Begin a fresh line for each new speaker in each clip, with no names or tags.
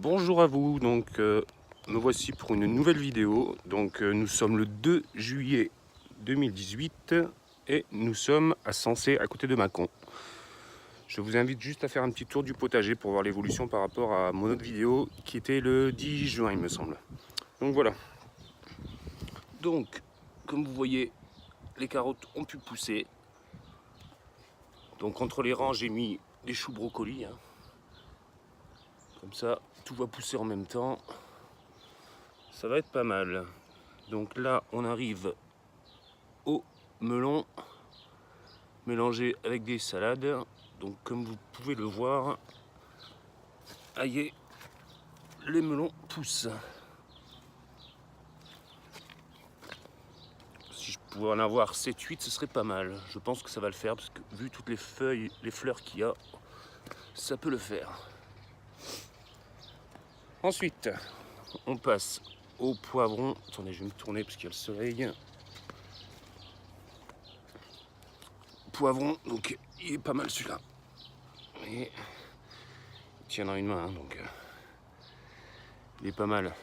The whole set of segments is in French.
Bonjour à vous, donc me voici pour une nouvelle vidéo. Donc nous sommes le 2 juillet 2018 et nous sommes à Sensé, à côté de Mâcon. Je vous invite juste à faire un petit tour du potager pour voir l'évolution par rapport à mon autre vidéo qui était le 10 juin il me semble. Donc voilà. Donc comme vous voyez, les carottes ont pu pousser. Donc entre les rangs j'ai mis des choux brocolis. Comme ça tout va pousser en même temps. Ça va être pas mal. Donc là on arrive au melon mélangé avec des salades. Donc comme vous pouvez le voir, aïe, les melons poussent. Si je pouvais en avoir 7-8, ce serait pas mal. Je pense que ça va le faire parce que vu toutes les feuilles, les fleurs qu'il y a, ça peut le faire. Ensuite, on passe au poivron. Attendez, je vais me tourner parce qu'il y a le soleil. Poivron, donc il est pas mal celui-là. Et il tient dans une main, donc il est pas mal.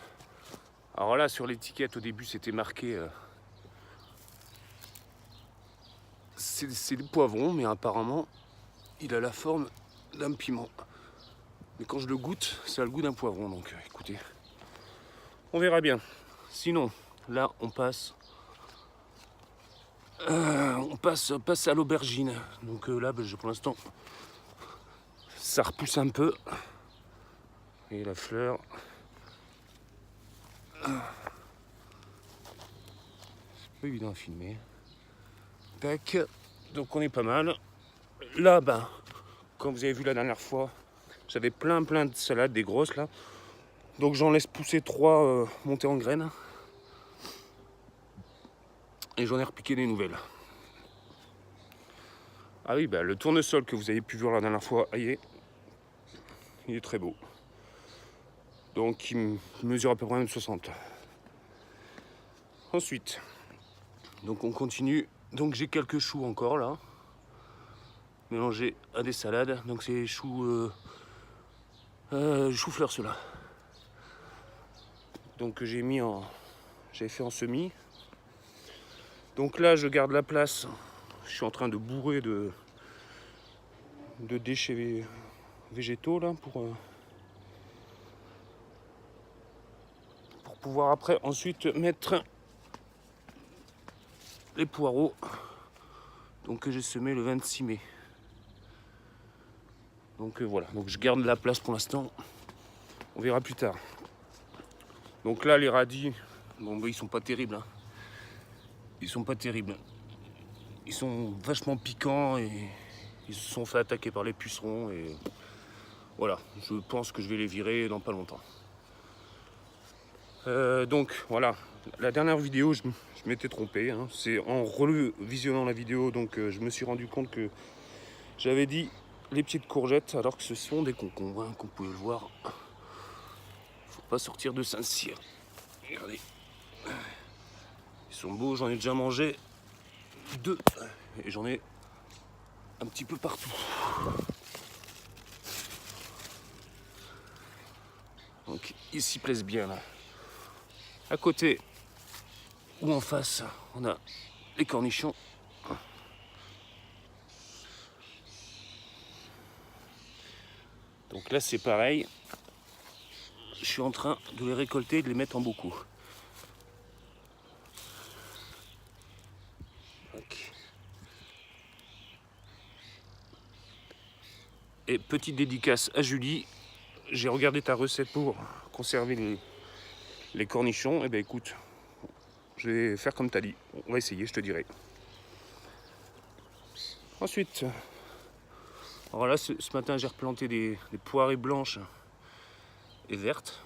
Alors là, sur l'étiquette, au début, c'était marqué c'est du poivron, mais apparemment, il a la forme d'un piment. Mais quand je le goûte, ça a le goût d'un poivron, donc écoutez, on verra bien. Sinon, là, on passe à l'aubergine. Donc là, pour l'instant, ça repousse un peu. Et la fleur... C'est pas évident à filmer. Tac. Donc on est pas mal. Là, comme vous avez vu la dernière fois, j'avais plein de salades, des grosses là. Donc j'en laisse pousser 3 montées en graines. Et j'en ai repiqué des nouvelles. Ah oui, le tournesol que vous avez pu voir la dernière fois, aïe, il est très beau. Donc il mesure à peu près 1,60 m. Ensuite, donc on continue. Donc j'ai quelques choux encore là, mélangés à des salades. Donc c'est choux chou-fleur ceux-là. Donc j'avais fait en semis. Donc là je garde la place. Je suis en train de bourrer de déchets végétaux là pour pouvoir après ensuite mettre les poireaux, donc que j'ai semé le 26 mai. Donc voilà, donc je garde la place pour l'instant, on verra plus tard. Donc là les radis, ils sont pas terribles, hein. Ils sont pas terribles, ils sont vachement piquants et ils se sont fait attaquer par les pucerons et voilà, je pense que je vais les virer dans pas longtemps. Donc voilà, la dernière vidéo je m'étais trompé, hein. C'est en revisionnant la vidéo donc je me suis rendu compte que j'avais dit les petites courgettes alors que ce sont des concombres, hein, comme vous pouvez le voir. Faut pas sortir de Saint-Cyr. Regardez, ils sont beaux, j'en ai déjà mangé 2 et j'en ai un petit peu partout. Donc ils s'y plaisent bien là. À côté ou en face, on a les cornichons. Donc là c'est pareil, je suis en train de les récolter et de les mettre en beaucoup. Et petite dédicace à Julie, j'ai regardé ta recette pour conserver les cornichons, et écoute, je vais faire comme tu as dit, on va essayer, je te dirai. Ensuite, alors là ce matin j'ai replanté des poirées blanches et vertes.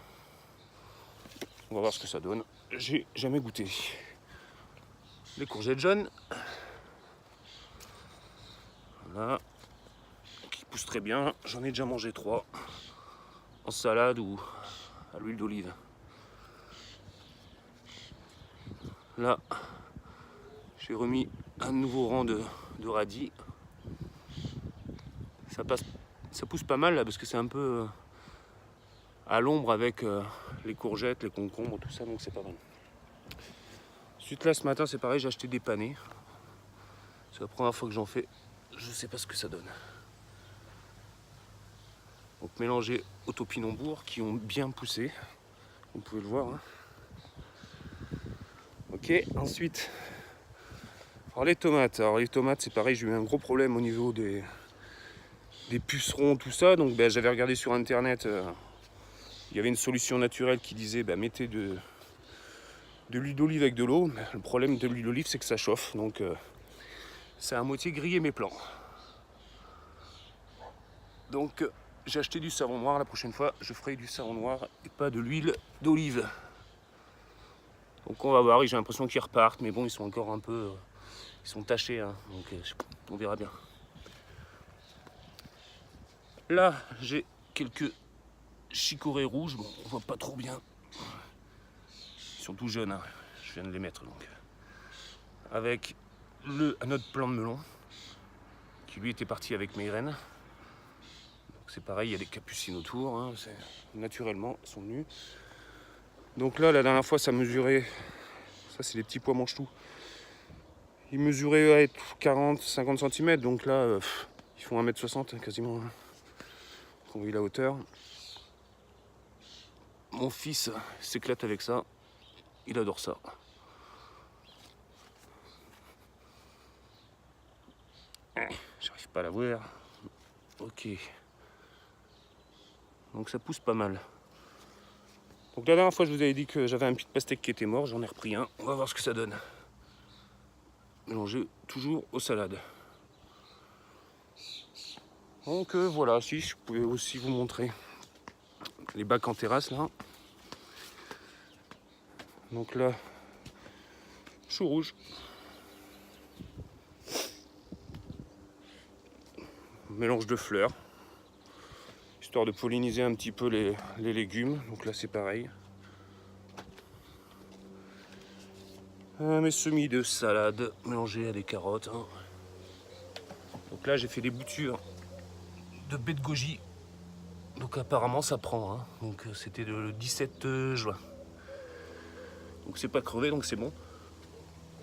On va voir ce que ça donne. J'ai jamais goûté. Les courgettes jaunes. Voilà. Qui poussent très bien. J'en ai déjà mangé 3. En salade ou à l'huile d'olive. Là, j'ai remis un nouveau rang de radis. Ça pousse pas mal là parce que c'est un peu à l'ombre avec les courgettes, les concombres, tout ça, donc c'est pas mal. Ensuite là ce matin c'est pareil, j'ai acheté des panais. C'est la première fois que j'en fais, je sais pas ce que ça donne. Donc mélangé au topinambour qui ont bien poussé, vous pouvez le voir. Hein. Ok, ensuite, alors les tomates. Alors les tomates c'est pareil, j'ai eu un gros problème au niveau des pucerons, tout ça. Donc j'avais regardé sur internet, il y avait une solution naturelle qui disait mettez de l'huile d'olive avec de l'eau. Le problème de l'huile d'olive c'est que ça chauffe, donc ça a à moitié grillé mes plants. Donc j'ai acheté du savon noir, la prochaine fois je ferai du savon noir et pas de l'huile d'olive. Donc on va voir, j'ai l'impression qu'ils repartent, mais bon ils sont encore un peu... ils sont tachés, hein, donc on verra bien. Là j'ai quelques chicorées rouges, bon on voit pas trop bien. Ils sont tout jeunes, hein. Je viens de les mettre donc. Avec un autre plant de melon, qui lui était parti avec mes graines. C'est pareil, il y a des capucines autour, hein, naturellement, ils sont nus. Donc là, la dernière fois, ça mesurait, ça c'est les petits pois mange-tout. Ils mesuraient 40-50 cm, donc là, ils font 1m60 quasiment. Hein. On voit la hauteur. Mon fils s'éclate avec ça, il adore ça. J'arrive pas à la voir. Ok. Donc ça pousse pas mal. Donc la dernière fois je vous avais dit que j'avais un pied de pastèque qui était mort, j'en ai repris un. On va voir ce que ça donne. Mélangé toujours aux salades. Donc voilà, si je pouvais aussi vous montrer les bacs en terrasse là. Donc là, chou rouge. Mélange de fleurs. Histoire de polliniser un petit peu les légumes. Donc là c'est pareil. Mes semis de salade mélangés à des carottes. Hein. Donc là j'ai fait des boutures de baies de goji. Donc apparemment ça prend. Hein. Donc c'était le 17 juin. Donc c'est pas crevé, donc c'est bon.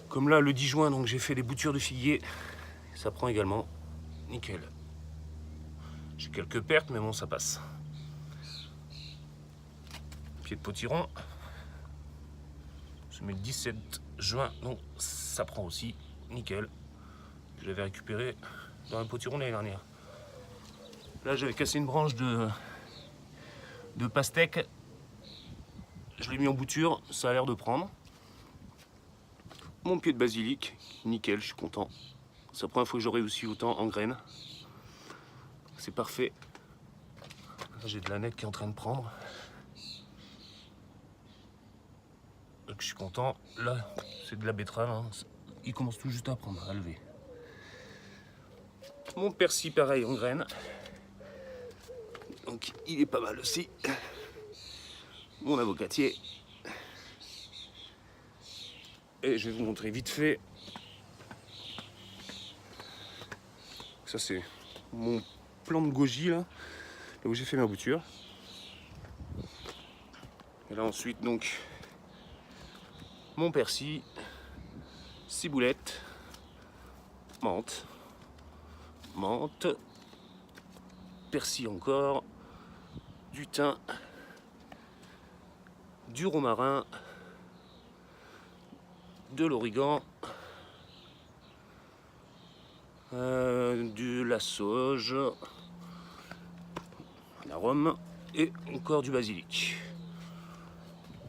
Comme là le 10 juin, donc j'ai fait des boutures de figuier. Ça prend également. Nickel. J'ai quelques pertes, mais bon ça passe. Pied de potiron. Je mets le 17 juin, donc ça prend aussi. Nickel. Je l'avais récupéré dans un potiron l'année dernière. Là j'avais cassé une branche de pastèque. Je l'ai mis en bouture, ça a l'air de prendre. Mon pied de basilic, nickel, je suis content. C'est la première fois que j'aurai aussi autant en graines. C'est parfait. J'ai de la nette qui est en train de prendre. Donc je suis content. Là, c'est de la betterave. Hein. Il commence tout juste à prendre, à lever. Mon persil, pareil, en graines. Donc il est pas mal aussi. Mon avocatier. Et je vais vous montrer vite fait. Ça c'est mon plant de goji là où j'ai fait ma bouture. Et là ensuite donc mon persil, ciboulette, menthe, persil encore, du thym, du romarin, de l'origan, de la sauge, la rhum et encore du basilic.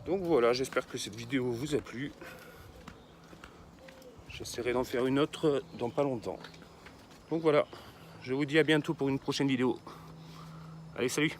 Donc voilà, j'espère que cette vidéo vous a plu. J'essaierai d'en faire une autre dans pas longtemps. Donc voilà, je vous dis à bientôt pour une prochaine vidéo. Allez, salut!